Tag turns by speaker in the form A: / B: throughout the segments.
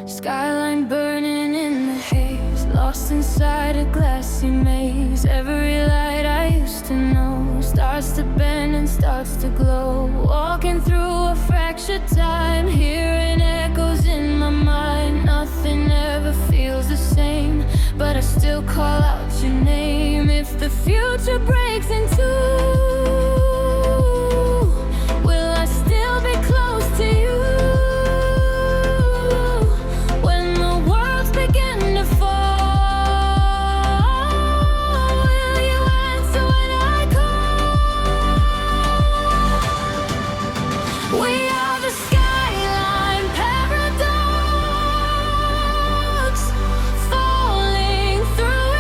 A: Skyline burning in the haze, lost inside a glassy maze. Every light I used to know starts to bend and starts to glow. Walking through a fractured time, hearing echoes in my mind. Nothing ever feels the same, but I still call out your name. If the future breaks in two, will I still be close to you? When the worlds begin to fall, will you answer when I call? We are the skyline paradox, falling through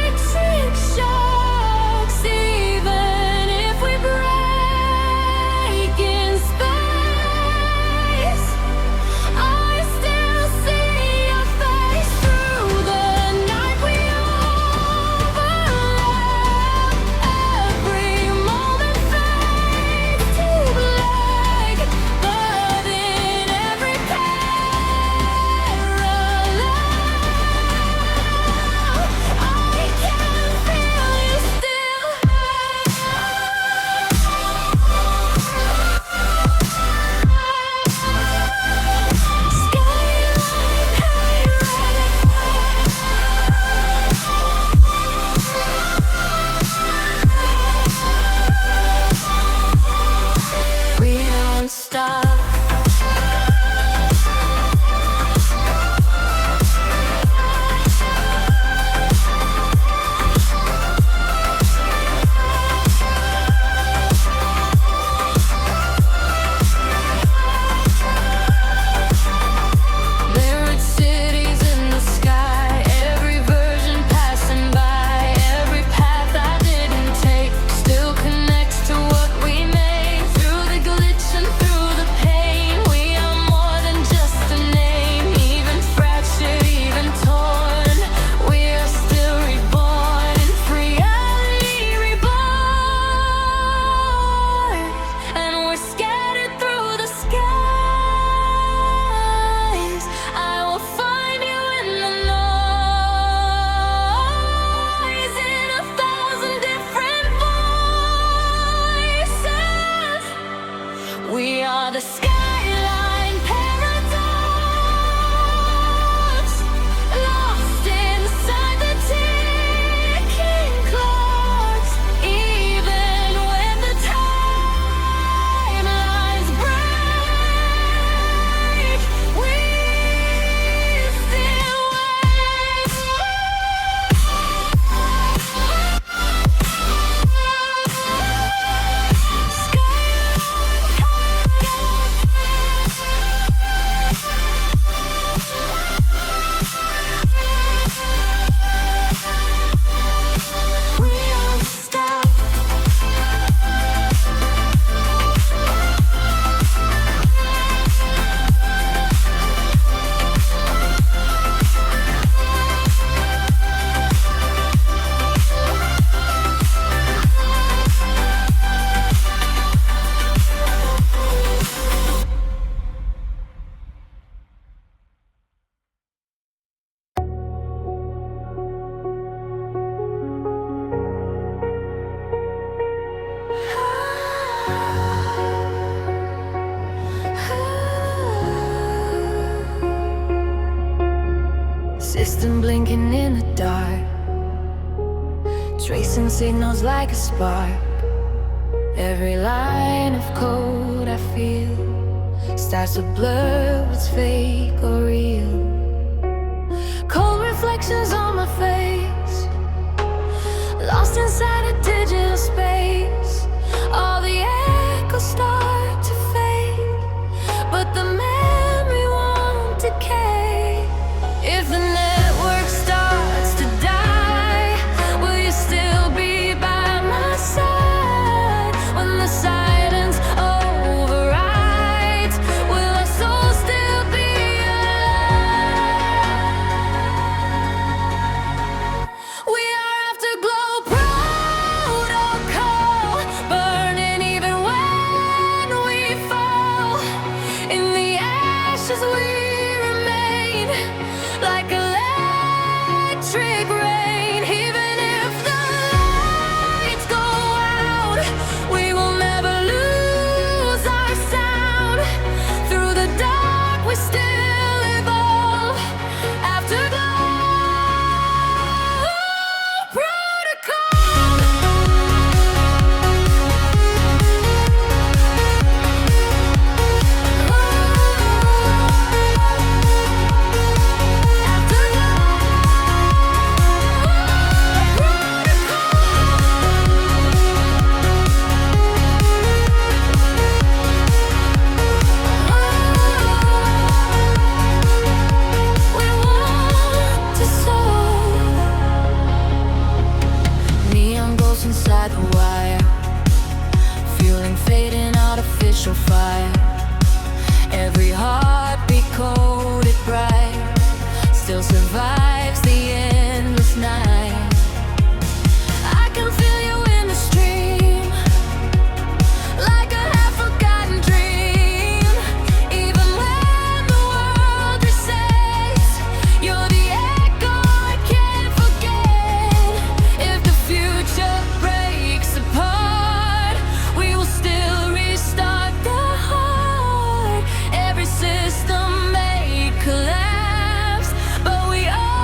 A: electric shocks. Even if we break in space, I still see your face through the night. We overlap, every moment fades to black, but in every parallel, I can feel you still. We don't stop. Mirrored cities in the sky, every version passing by. Every path I didn't take still connects to what we made. Through the glitch and through the pain, we are more than just a name. Even fractured, even torn, we are still reborn in reality reborn. And we're scattered through the skies. I will find you in the noise, in 1,000 different voices. We are the skyline paradox, lost inside the ticking clocks. Even when the timelines break, we still wait. We don't stop. System blinking in the dark, tracing signals like a spark. Every line of code I feel starts to blur what's fake or real. Cold reflections on my face, lost inside a digital space. All the echoes start to fade, but the memory won't decay. If the network starts to die, will you still be by my side? When the silence overrides, will our soul still be alive? We are afterglow projects, Every heartbeat coded bright still survives the endless night. I can feel you in the stream, like a half-forgotten dream. Even when the world resets, you're the echo I can't forget. If the future breaks apart, we will still restart the heart. Every system may collapse, but we are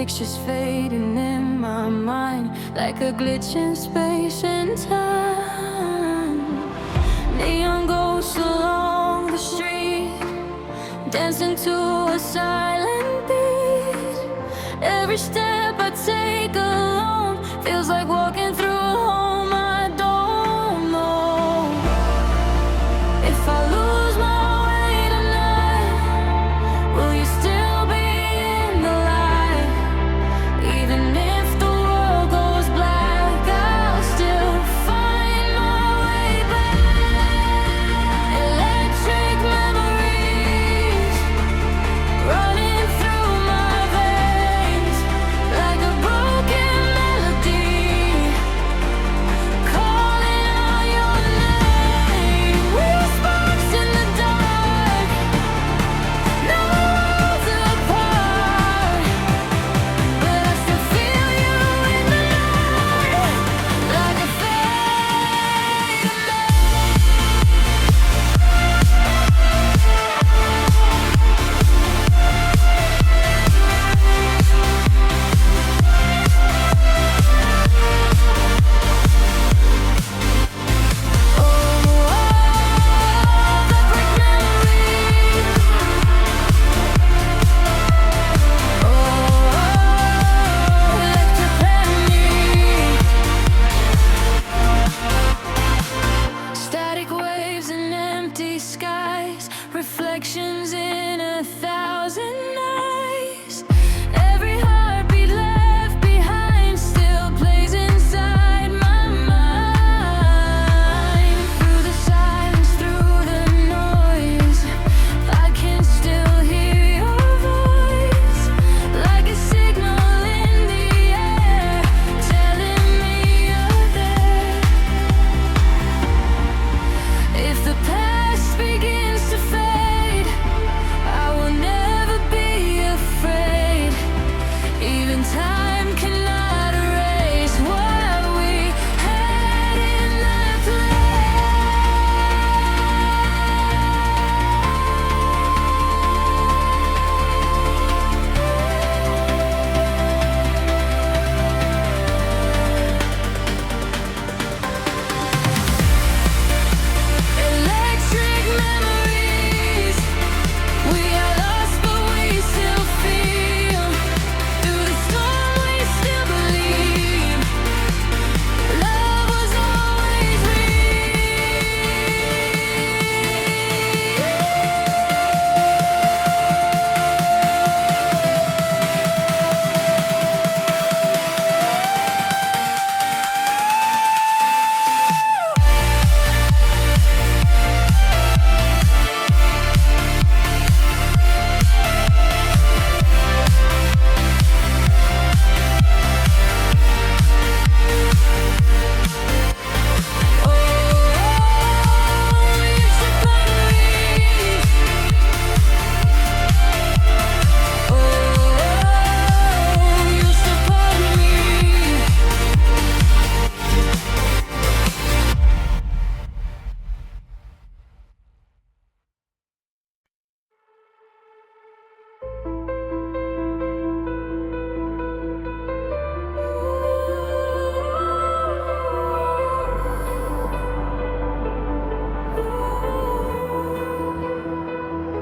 A: pictures fading in my mind, like a glitch in space and time. Neon ghosts along the street, dancing to a silent beat. Every step I take alone feels like walking through a home I don't know. If I lose my way tonight, will you still be in the light? Even if the world goes black, I'll still find my way back. Electric memories running through my veins, like a broken melody, calling out your name. We're sparks in the dark, no worlds apart, but I still feel you in the night, like a fading static waves and empty skies, reflections in 1,000 eyes. Every heartbeat left behind still plays inside my mind. Through the silence, through the noise, I can still hear your voice, like a signal in the air, telling me you're there. If the past begins to fade, I will never be afraid. Even time cannot erase what we had in that electric memories. We are lost, but we still feel. Through the storm, we still believe. Love was always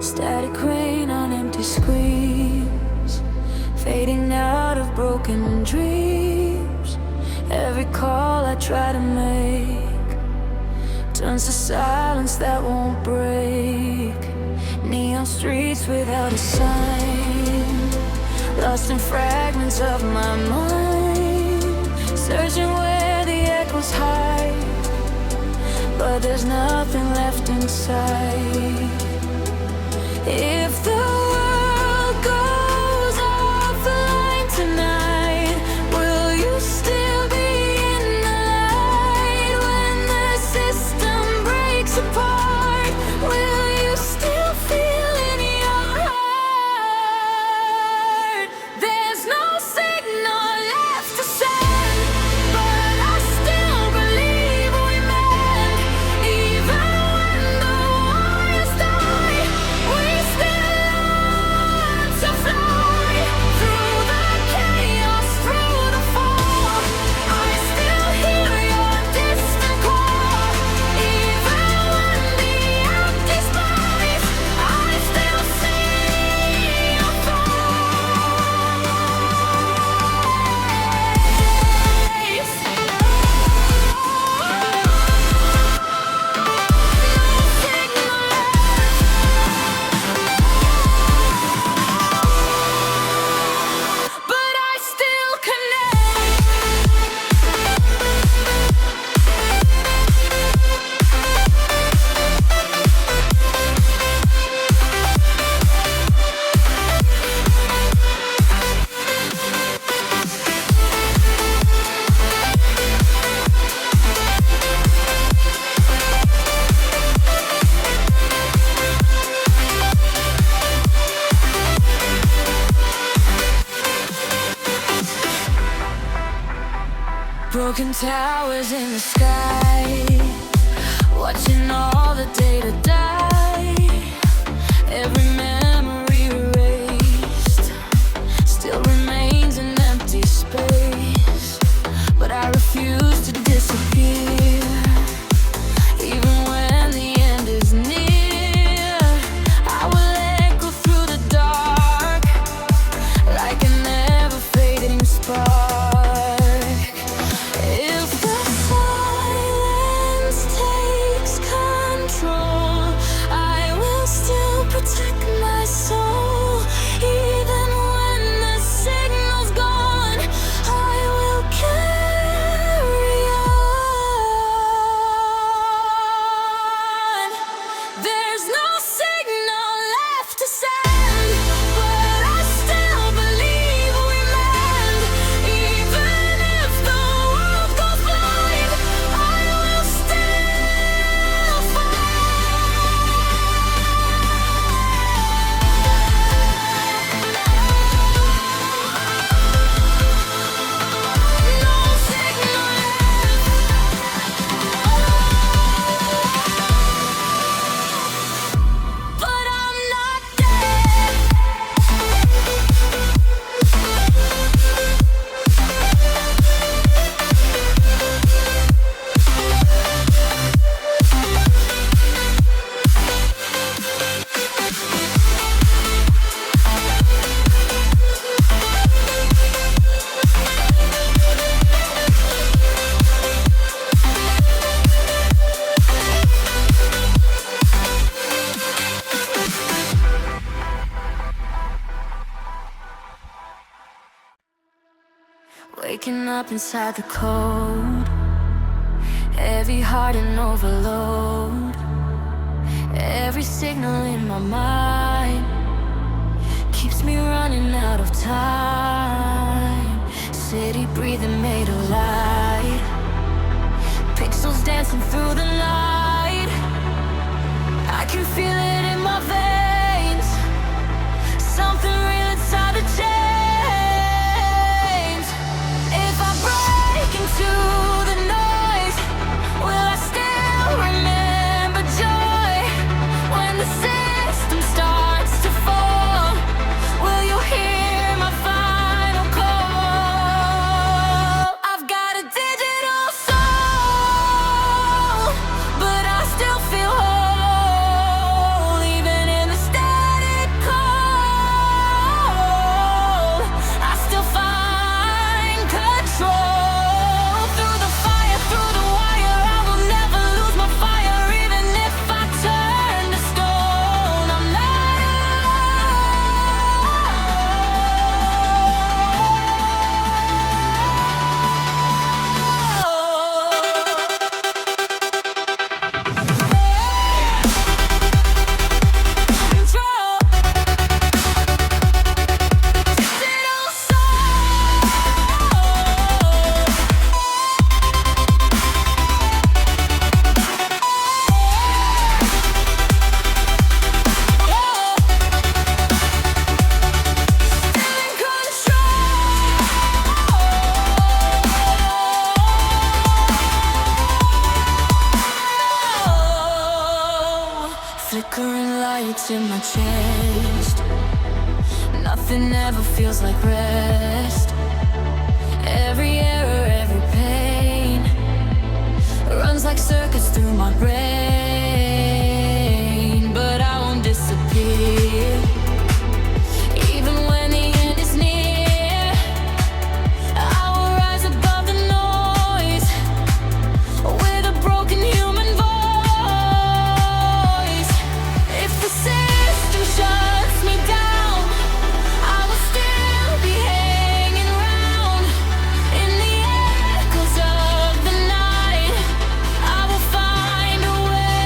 A: static rain on empty screens, fading out of broken dreams. Every call I try to make turns to silence that won't break. Neon streets without a sign, lost in fragments of my mind, searching where the echoes hide, but there's nothing left inside. If the world goes offline tonight, will you still be in the light? When the system breaks apart, will you still feel in your heart? There's no signal left to send, but I still believe we mend. Even when the war is done, Broken towers in the sky, watching all the data die. Every memory erased, still remains an empty space. But I refuse to disappear, even when the end is near. I will echo through the dark, like a never fading spark. Waking up inside the cold, heavy heart and overload. Every signal in my mind keeps me running out of time. City breathing made of light, pixels dancing through the night. I can feel it in my veins, something real inside the chains. Into the noise, will I still remember joy? When the system starts to fall, will you hear my final call? I've got a digital soul, but I still feel whole, even in the static cold. I still find control. Flickering lights in my chest, nothing ever feels like rest. Every error, every pain runs like circuits through my brain. But I won't disappear, even when the end is near. I will rise above the noise with a broken human voice. If the system shuts me down, I will still be hanging around in the echoes of the night. I will find a way.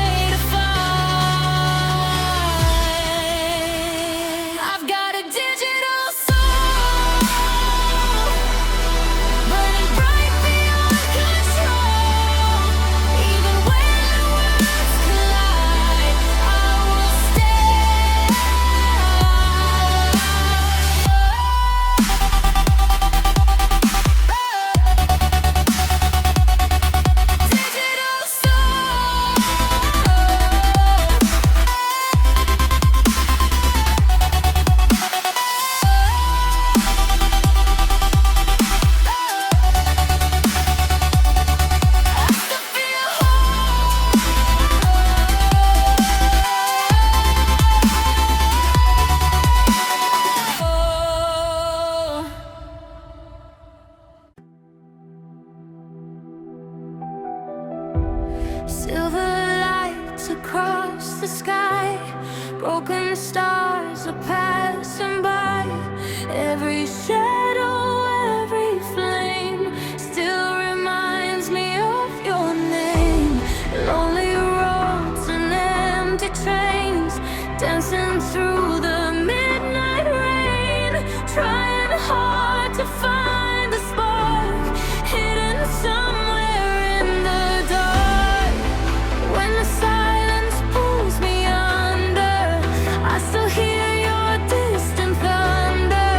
A: broken stars are passing by. Every shadow, every flame still reminds me of your name. Lonely roads and empty trains, dancing through the midnight rain, trying hard to find the spark hidden somewhere in the dark. When the silence pulls me under, I still hear your distant thunder.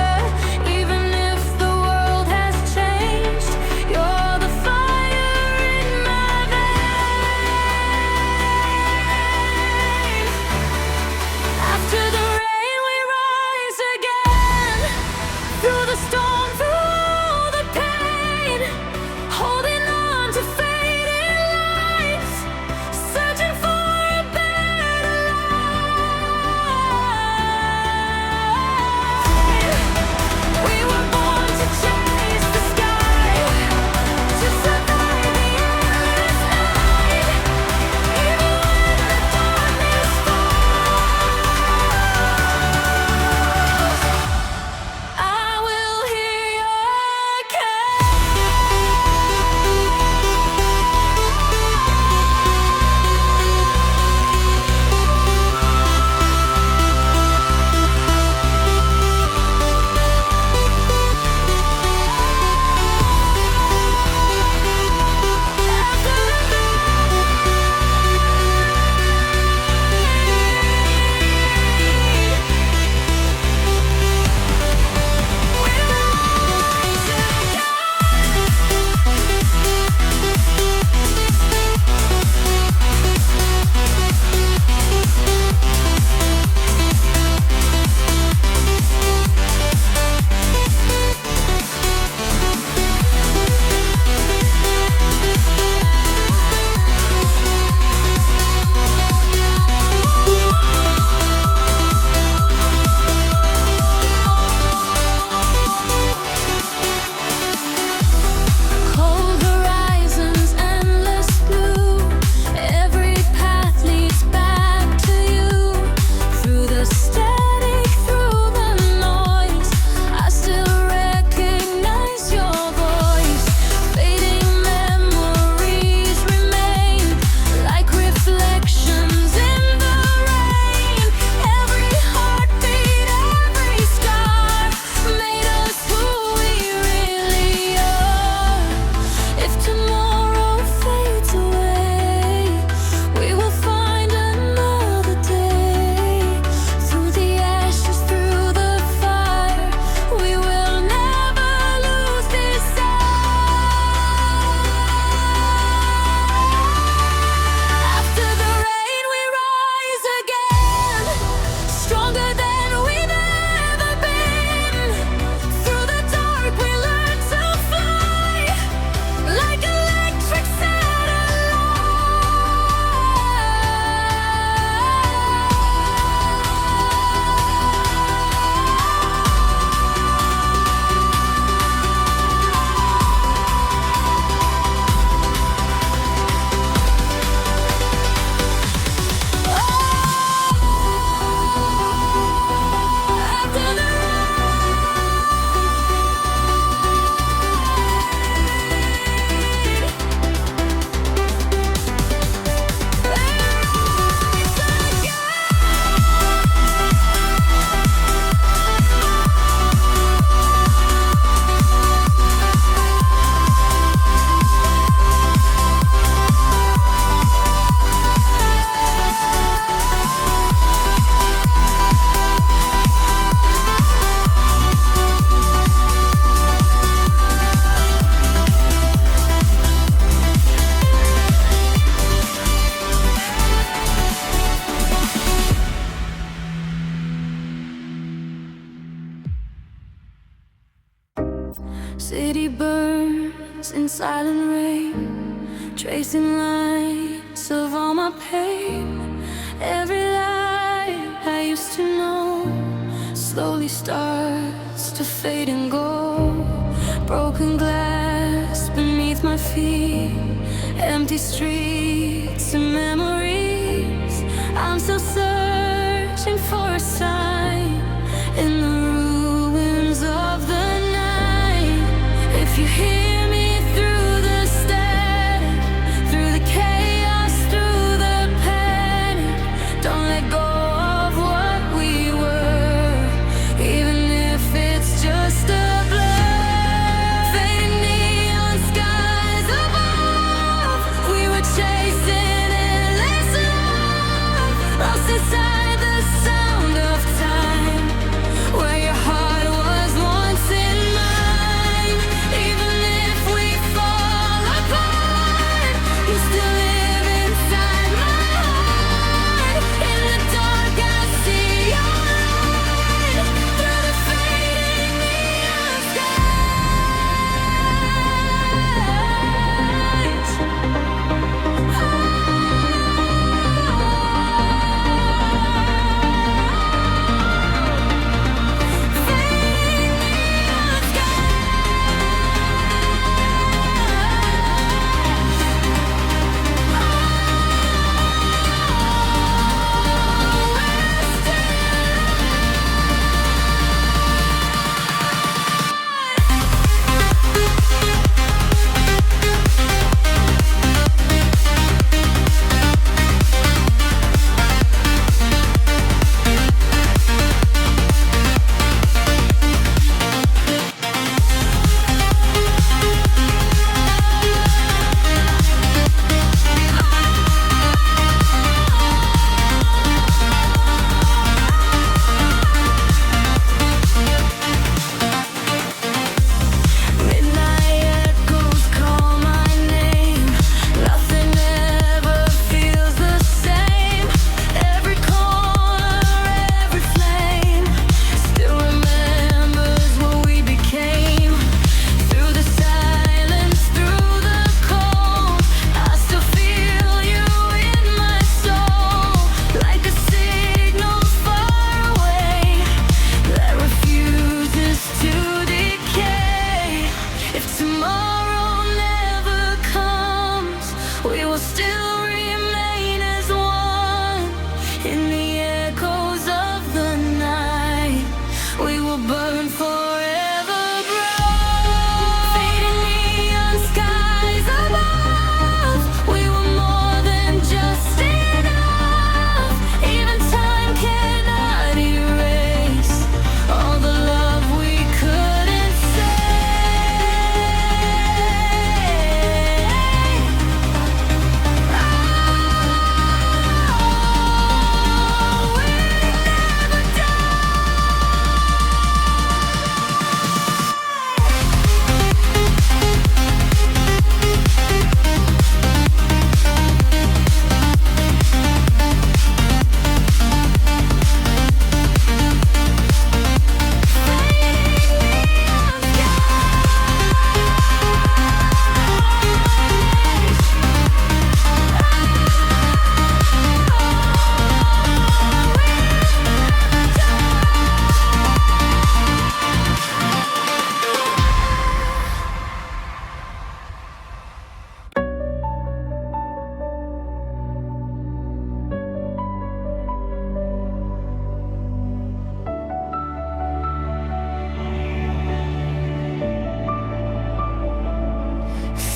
A: Even if the world has changed, you're the fire in my veins. After the rain we rise again, through the storm, through the pain, holding on to fading lights, searching for a better life. We were born to chase the sky, to survive the endless night. Even when the darkness falls, I will hear your call. Cold horizons, endless blue. Every path leads back to you. Through the static, through the noise, I still recognize your voice. Fading memories remain like reflections in the rain. Every heartbeat, every scar made us who we really are. If tomorrow fades away, we will find another day. Through the ashes, through the fire, we will never lose this sight. After the rain we rise again, stronger than we've ever been. Through the dark we learn to fly, like electric city burns in silent rain, tracing lines of all my pain. Every light I used to know slowly starts to fade and go. Broken glass beneath my feet, empty streets and memories. I'm still searching searching for a sign in the ruins of the night. If you hear me through the static, through the chaos, through the panic, don't let go of what we were, even if it's just a blur. Fading neon skies above, we were chasing endless love, lost inside the sound of time, where your heart was once in mine. Even if we fall apart, you still live inside my heart. In the dark I see your light, through the fading neon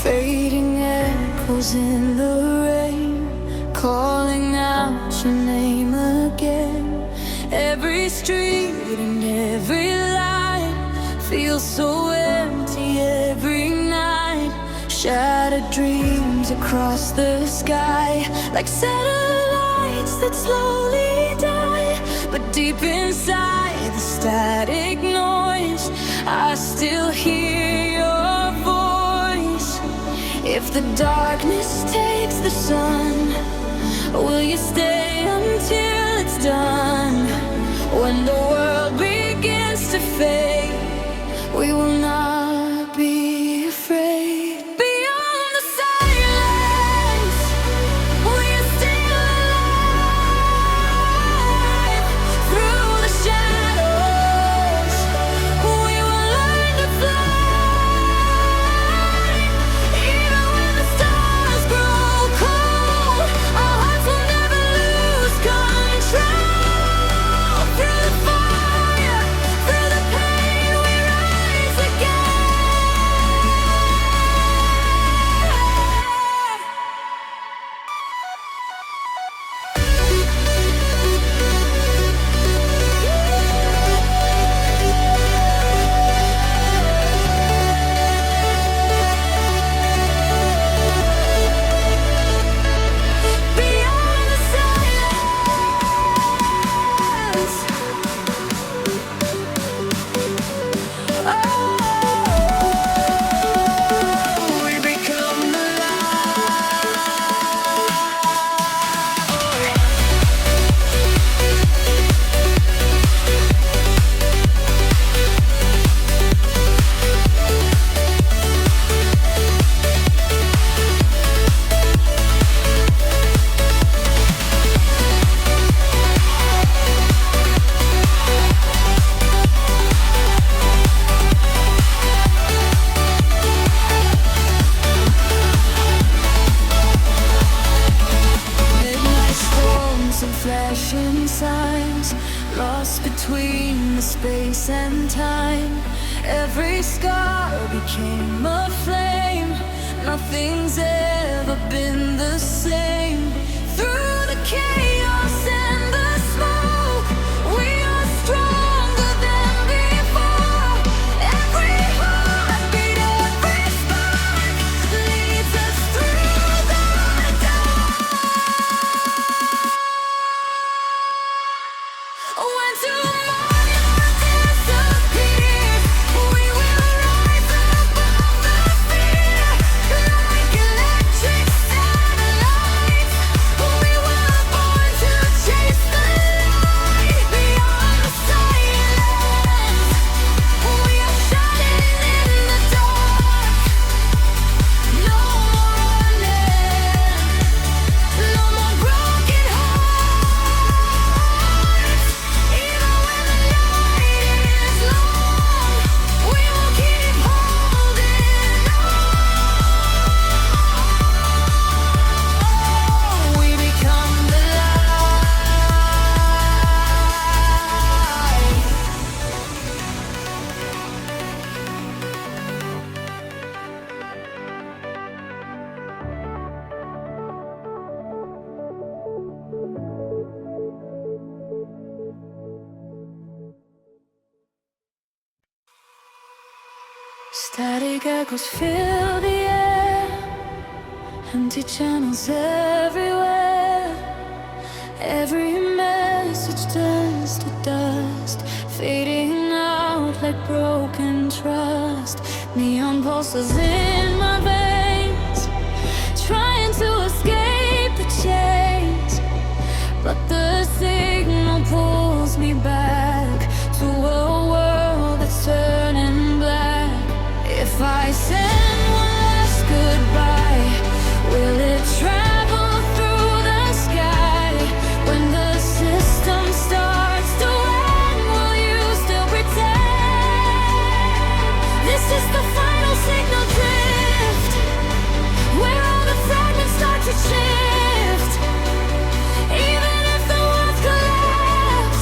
A: fading echoes in the rain, calling out your name again. Every street and every light feels so empty every night. Shattered dreams across the sky, like satellites that slowly die. But deep inside the static noise, I still hear your voice. If the darkness takes the sun, will you stay until it's done? When the world begins to fade, we will not be afraid. Beyond the silence, we are still alive. Through the shadows, we will learn to fly. Even when the stars grow cold, our hearts will never lose control. between the space and time. Every scar became a flame. Nothing's ever been the same. Through the chaos and the smoke, we are stronger than before. Every heartbeat, every spark leads us through the dark. When tomorrow disappears, we will rise above the fear. Like electric satellites, we were born to chase the light. Beyond the silence, we are shining in the dark. No more running, no more broken hearts. Even when the night is long, we will keep holding on. We become the light. Static echoes fill the air, empty channels everywhere. Every message turns to dust, fading out like broken trust. Neon pulses in my veins, trying to escape the chains, but the signal pulls me back to a world that's turning black. If I send one last goodbye, will it travel through the sky? When the system starts to end, will you still pretend? This is the final signal drift, where all the fragments start to shift. Even if the walls collapse,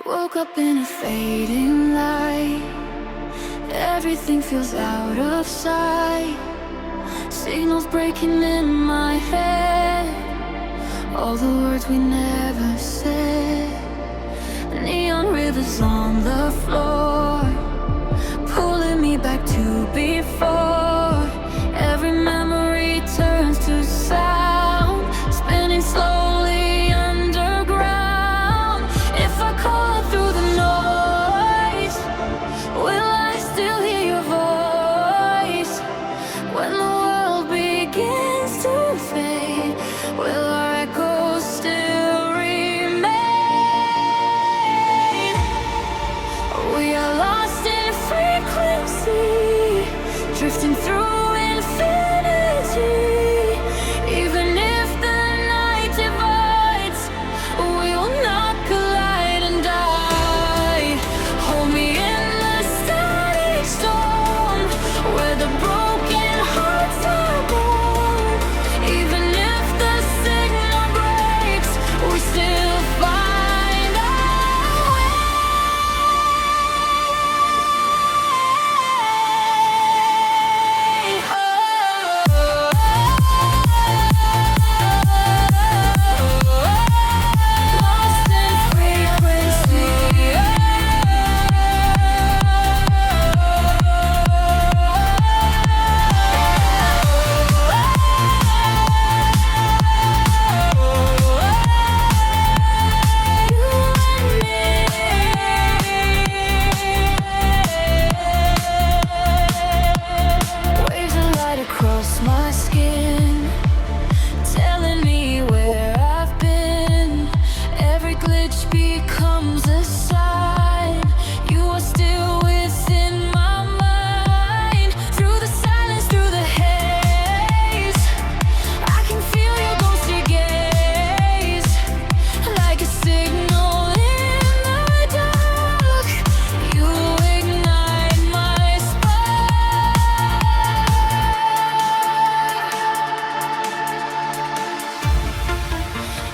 A: Woke up in a fading light. Everything feels out of sight. Signals breaking in my head. All the words we never said. Neon rivers on the floor, pulling me back to before. Every memory turns to sound, spinning slowly underground. If I call through the noise, will I still hear your voice? When the world begins to fade, will our echoes still remain? We are lost in frequency, drifting through infinity. Even if the night divides, we will not collide and die. Hold me in the static storm, where the broken hearts are born. Even if the signal breaks, we still find our way. Lost in frequency. Waves of light across my skin, telling me where I've been. Every glitch becomes a sign. You are still within my mind. Through the silence, through the haze, I can feel your ghostly gaze. Like a signal in the dark, you ignite my spark.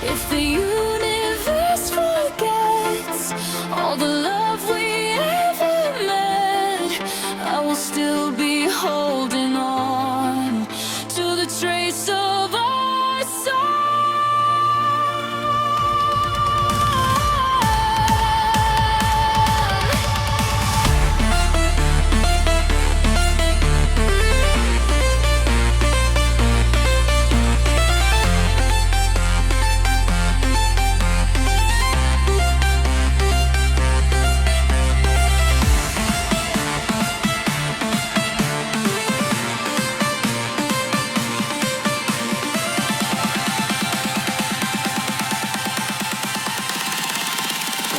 A: If the universe forgets all the love we ever met, I will still be holding on to the trace of our song.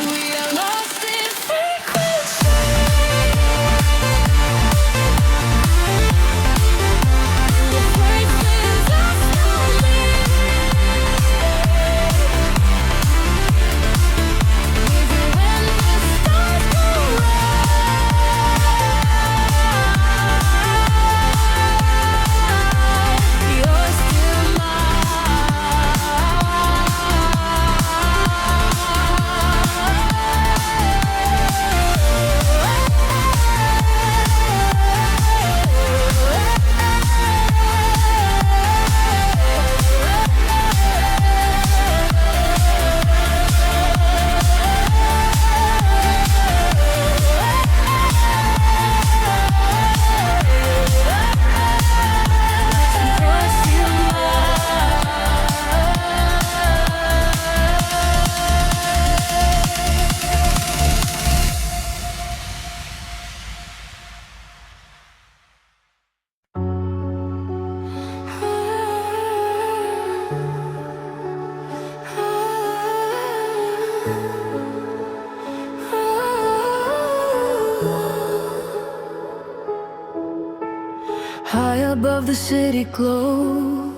A: We are lost in frequency. The places I still live. Even when the stars go out, you're still high above the city glow,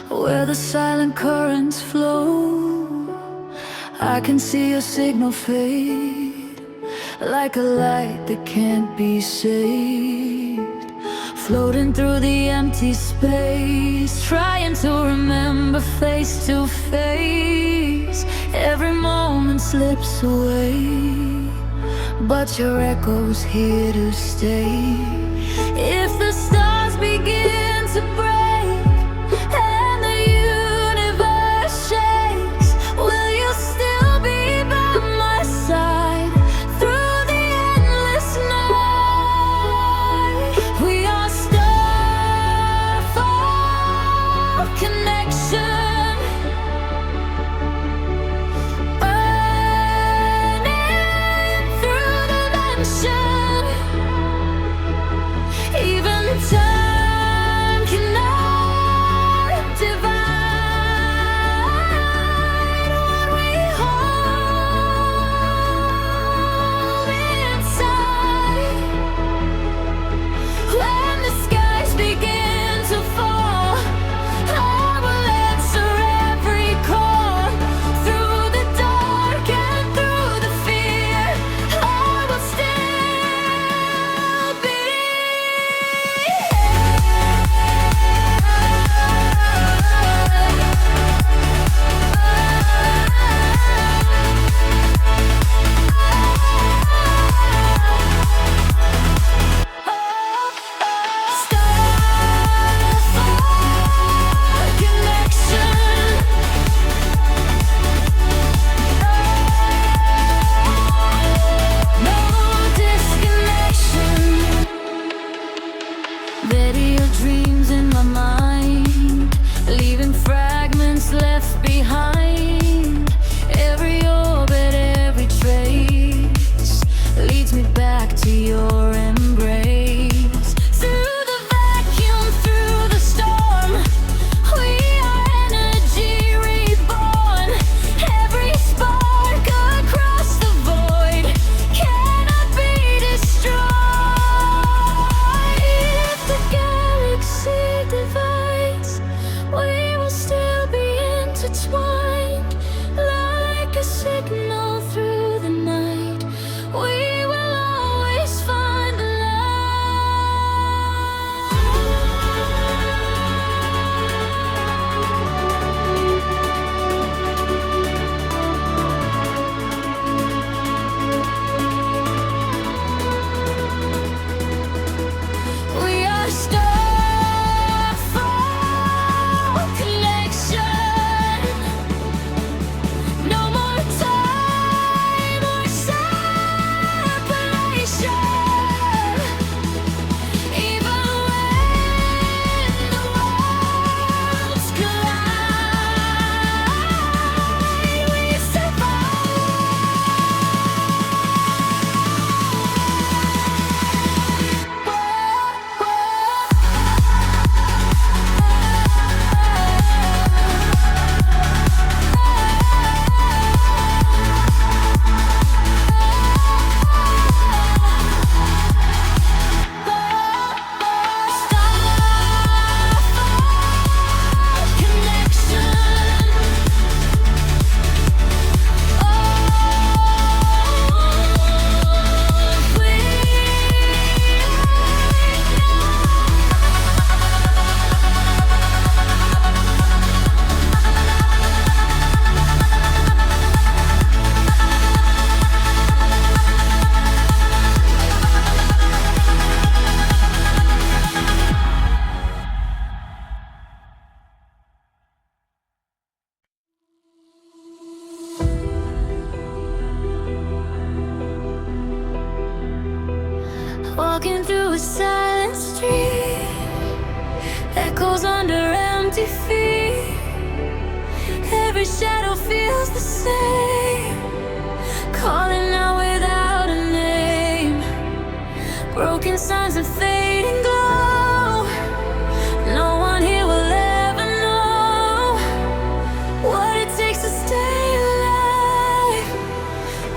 A: where the silent currents flow. I can see a signal fade, like a light that can't be saved. Floating through the empty space, trying to remember face to face. days, every moment slips away, but your echo's here to stay. If the stars begin to break and the universe shakes, will you still be by my side through the endless night? We are starfall connection, burning through dimension. Even time cannot divide what we hold inside. When the skies begin to fall, I will answer every call. Through the dark and through the fear, I will still be video dreams in my mind, leaving fragments left behind. Every orbit, every trace leads me back to your embrace. Through the vacuum, through the storm, we are energy reborn. Every spark across the void cannot be destroyed. If the galaxy divides, we will still be intertwined. Like a signal through the night, we will always find the we are starfall connection. No more time or separation. Even when the worlds collide, we walking through a silent street, echoes under empty feet. Every shadow feels the same, calling out without a name. Broken signs of fading glow. No one here will ever know what it takes to stay alive.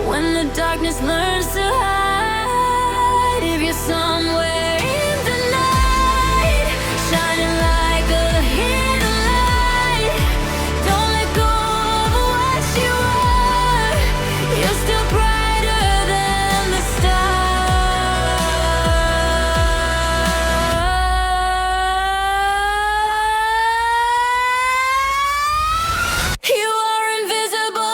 A: When the darkness learns to hide, if you're somewhere in the night, shining like a hidden light, don't let go of what you are. You're still brighter than the stars. You are invisible.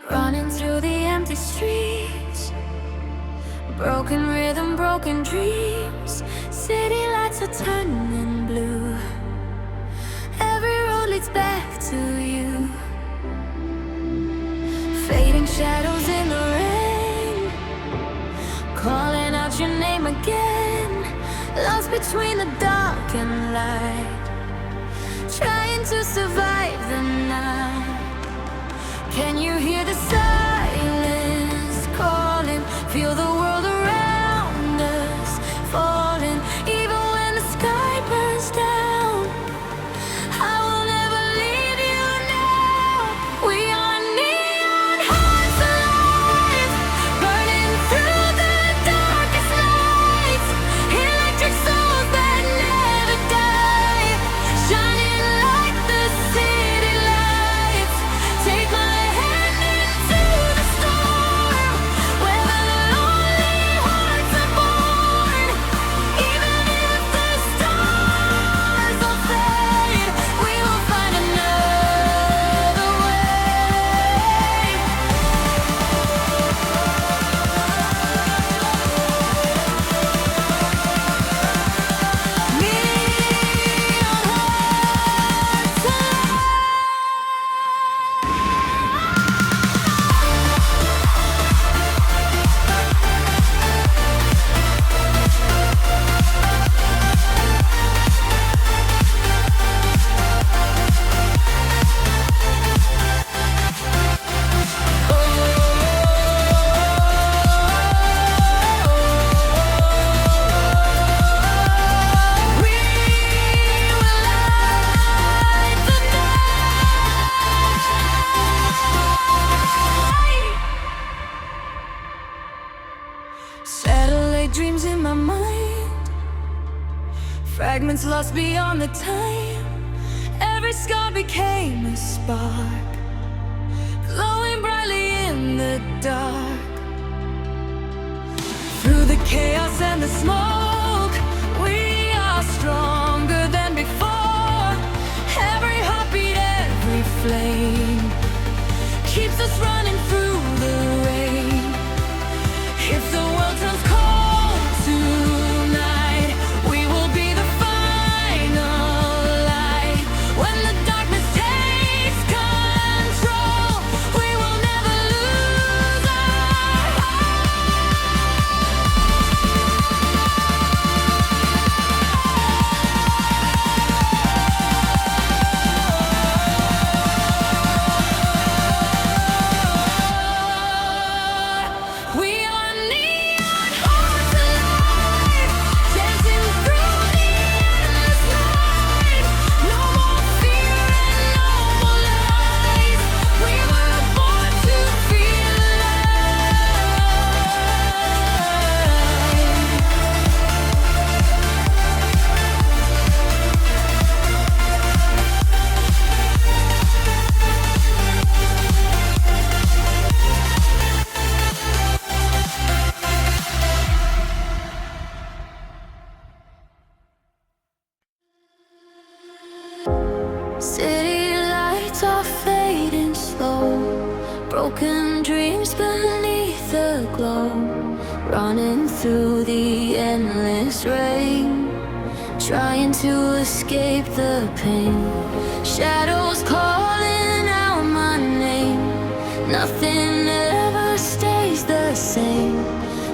A: running through the empty streets. Broken rhythm, broken dreams. City lights are turning blue. Every road leads back to you. Fading shadows in the rain, calling out your name again. Lost between the dark and light, trying to survive the night. Can you hear the silence calling? Feel the world around us falling. Even when the sky burns down, I will never leave you now. We are neon hearts alive, burning through the darkest nights. Electric souls that never die, shining like the city lights. Take my hand into the storm, where the lonely hearts are born. Even if the stars all fade, we will find another way. Neon hearts alive. We will light the night. Satellite dreams in my mind, fragments lost beyond the time. Every scar became a spark, glowing brightly in the dark. Through the chaos and the smoke, we are stronger than before. Every heartbeat, every flame keeps us running through the rain. If the world turns cold tonight, we will be the final light. When the darkness takes control, we will never lose our heart. We are neon hearts alive, dancing through the endless night. No more fear and no more lies. We were born to feel City lights are fading slow, broken dreams beneath the glow. Running through the endless rain, trying to escape the pain. Shadows calling out my name. Nothing ever stays the same.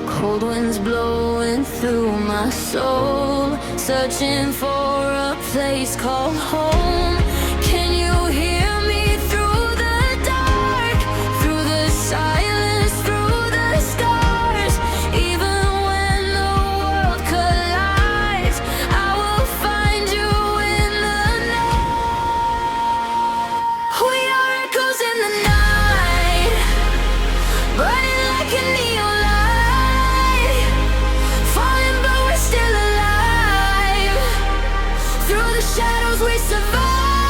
A: Cold winds blowing through my soul, searching for a place called home. Can you hear me through the dark, through the silence, through the scars? Even when the world collides, I will find you in the night. We are echoes in the night, burning like a neon light. Falling but we're still alive. Through the shadows we survive.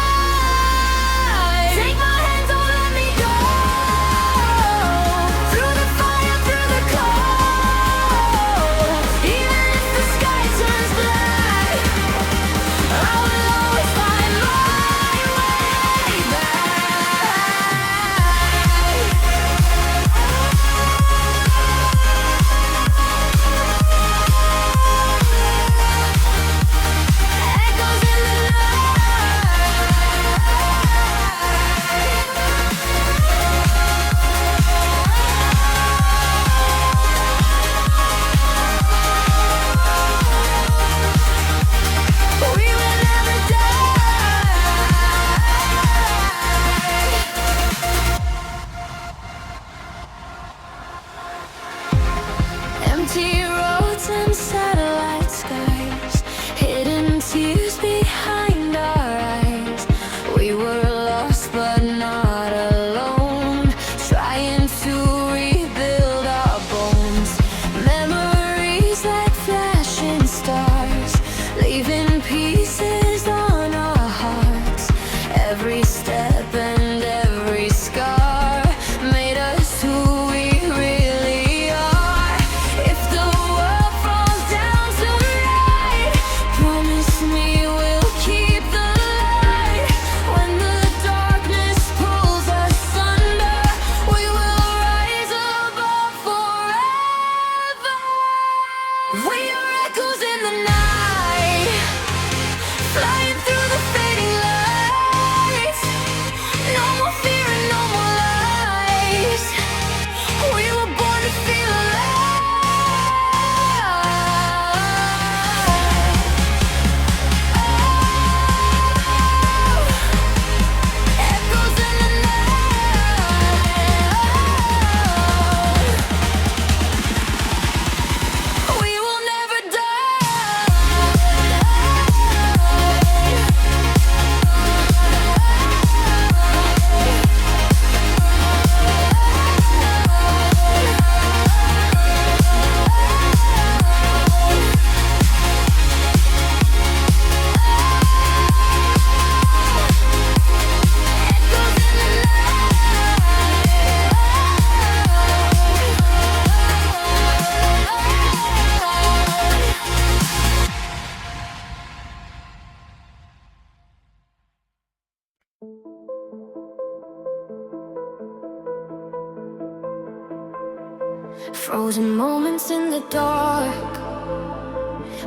A: Frozen moments in the dark,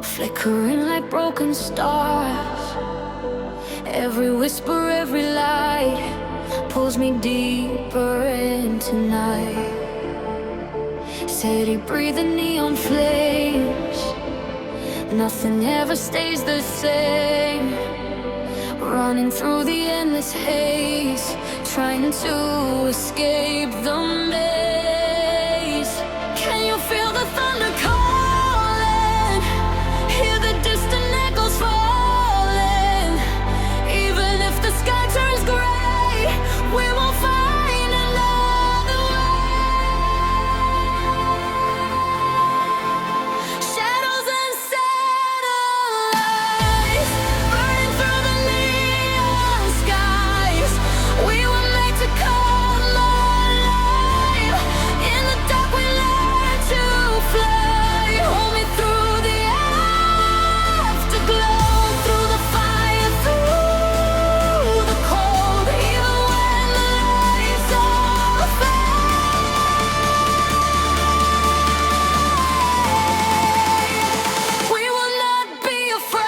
A: flickering like broken stars. Every whisper, every light pulls me deeper into night. Steady breathing neon flames, nothing ever stays the same. Running through the endless haze, trying to escape the maze. Can you feel the thunder calling? Hear the distant echoes falling. Even if the sky turns gray, we will find another way. Shadows and satellites burning through the neon skies. We were made to come alive. In the dark we learn to fly. Hold me through the afterglow, through the fire, through the cold. Even when the lights all fade, we will not be afraid.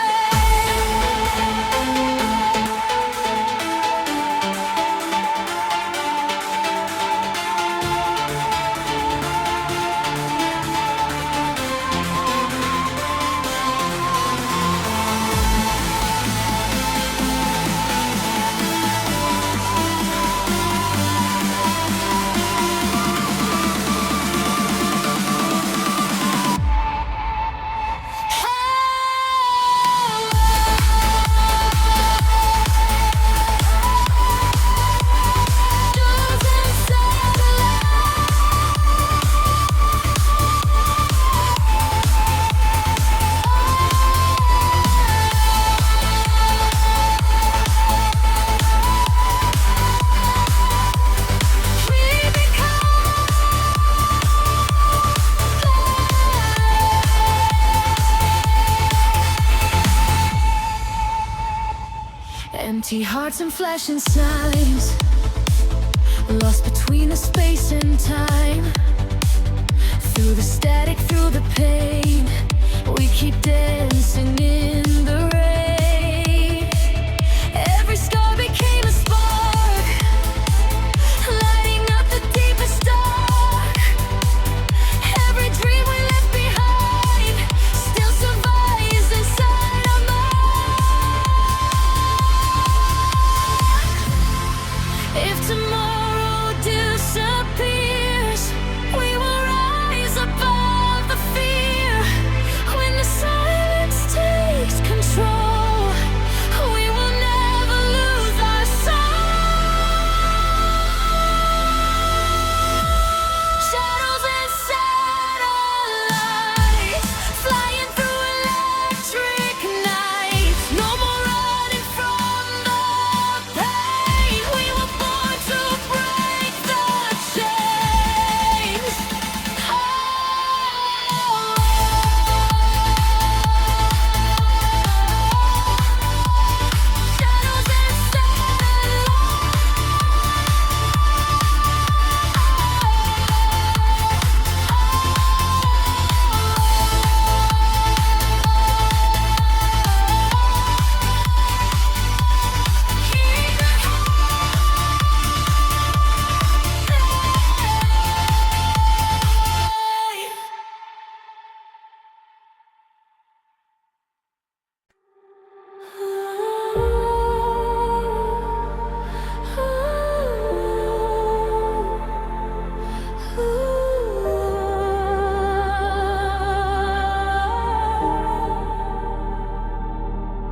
A: Empty hearts and flashing signs, lost between the space and time. Through the static, through the pain, we keep dancing in the rain. Every scar became a spark, lighting up the deepest dark. Every dream we left behind still survives inside our mind. If tomorrow disappears, we will rise above the fear. When the silence takes control, we will never lose our soul. Shadows and satellites, flying through electric nights. No more running from the pain. We were born to break the chains. Shadows and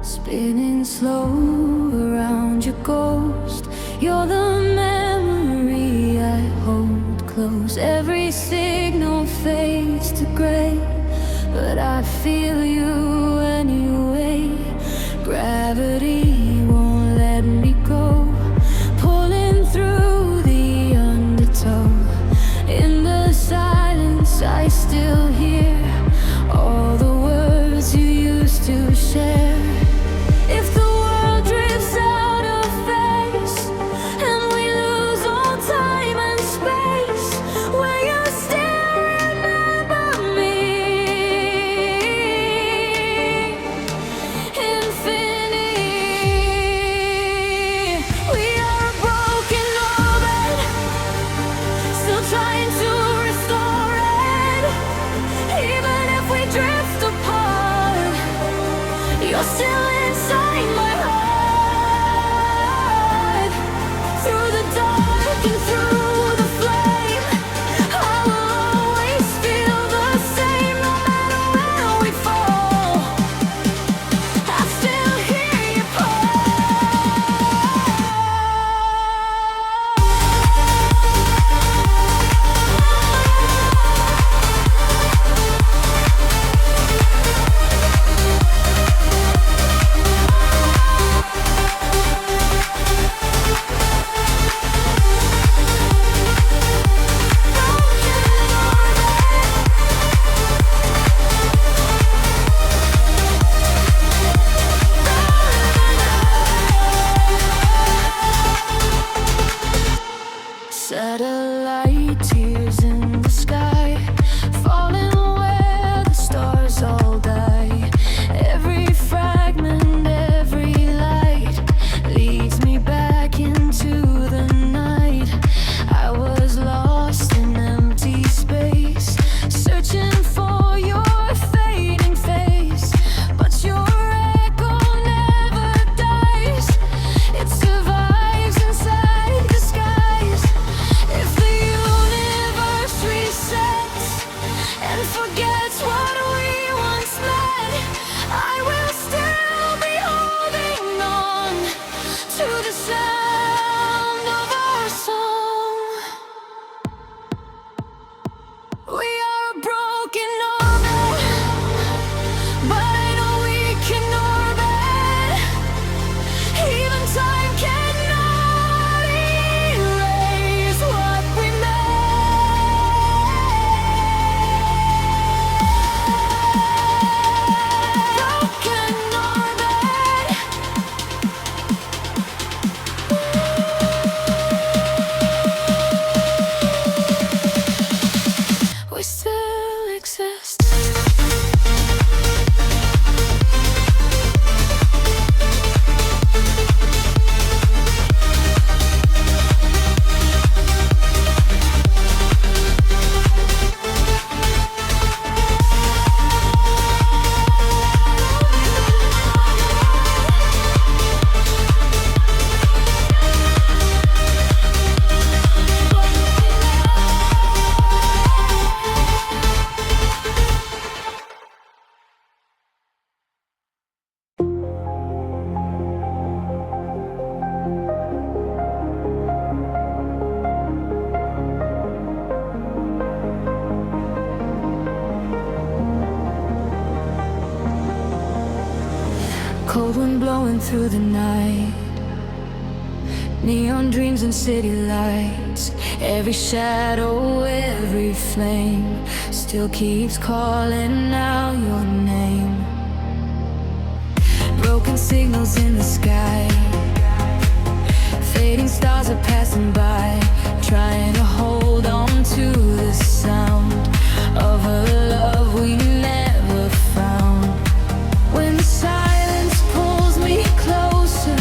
A: spinning slow around your ghost. You're the memory I hold close. Every signal fades to gray, but I feel you anyway. Gravity won't let me go, pulling through the undertow. In the silence I still hear all the words you used to share. If the world drifts out of face and we lose all time and space, will you still Satellite tears in the sky, falling where the stars all die. Every fragment, every light leads me back into the night. I was lost in empty space, searching for your fading face, but your echo never dies. It survives inside the skies. If the universe resets and forgets what we once met, I will still be holding on to the sound of our song. We are a broken orbit, but I know we can orbit. Even time cannot erase what we made. Broken orbit. We still exist. Cold wind blowing through the night, neon dreams and city lights. Every shadow, every flame still keeps calling out your name. Broken signals in the sky, fading stars are passing by, trying to hold on to the sound of a love we never found. When the silence pulls me closer,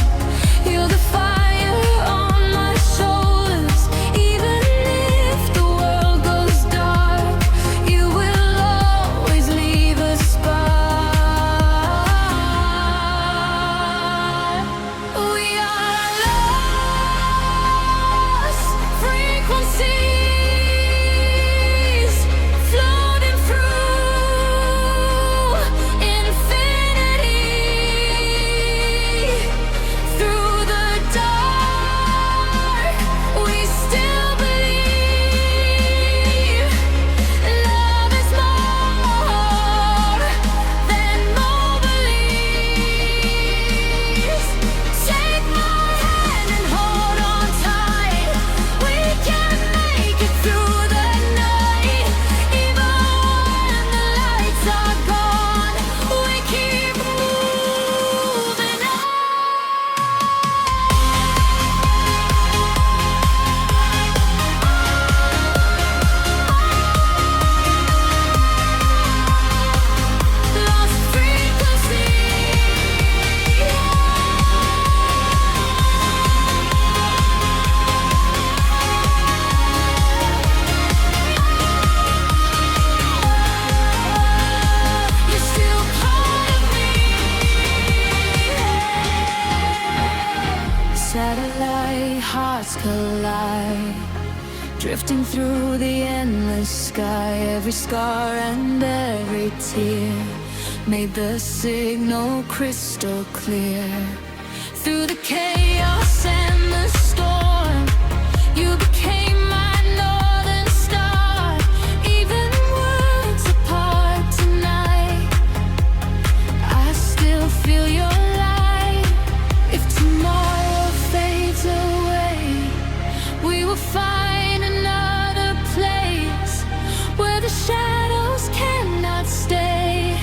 A: you're the fire on my shoulders. Even if the world goes dark, you will always leave a spark. We are lost frequencies, floating through infinity. Through the dark, we still believe love is more than mobilities. Take my hand and hold on tight. We can make it through the night. Even when the lights are gone, we keep moving on. Lost frequency. You're still part of me. Satellite hearts collide, drifting through the endless sky. Every scar and every tear made the signal crystal clear. Through the chaos and the storm, you became my northern star. Even worlds apart tonight, I still feel your light. If tomorrow fades away, we will find another place where the shadows cannot stay,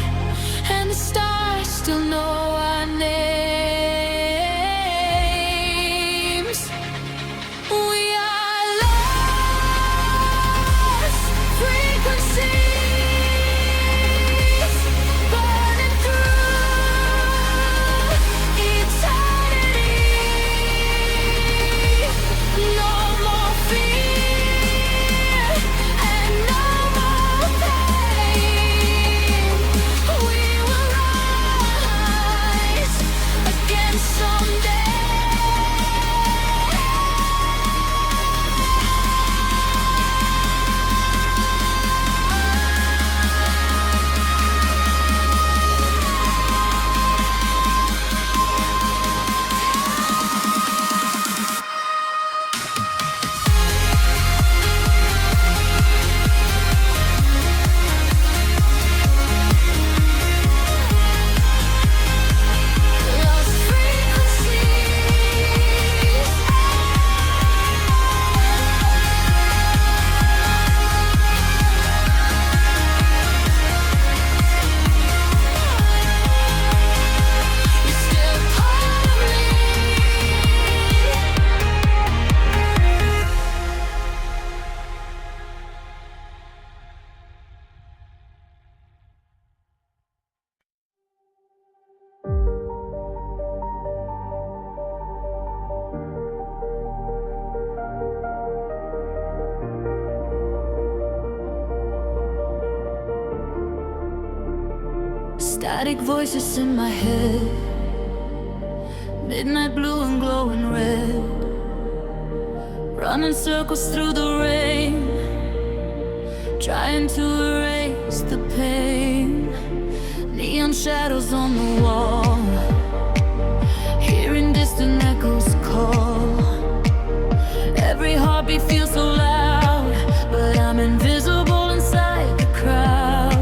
A: and the stars still know our names. We are Static voices in my head, midnight blue and glowing red, running circles through the rain, trying to erase the pain. Neon shadows on the wall, hearing distant echoes call. Every heartbeat feels so loud, but I'm invisible inside the crowd.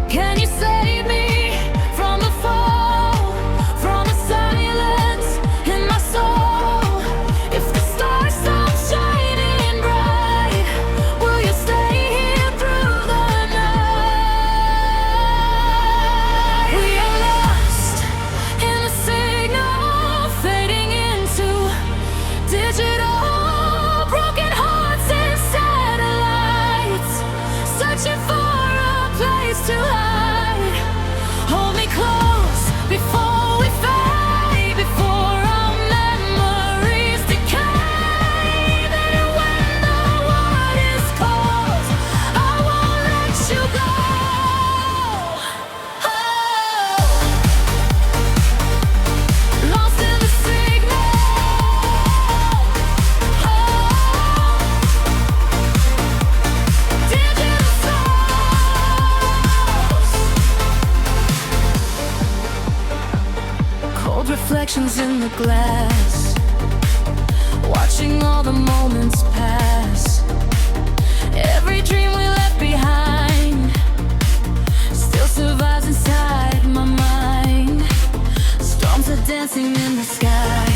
A: Can you save me from the fall, from the silence in my soul? If the stars stop shining bright, will you stay here through the night? We are lost in the signal, fading into digital, broken hearts and satellites, searching for a place to hide. Hold me close before we fade, before our memories decay. Then when the world is cold, I won't let you go. Lost in the signal. Digital souls. Cold reflections in the glass, watching all the moments pass. Every dream we left behind still survives inside my mind. Storms are dancing in the sky,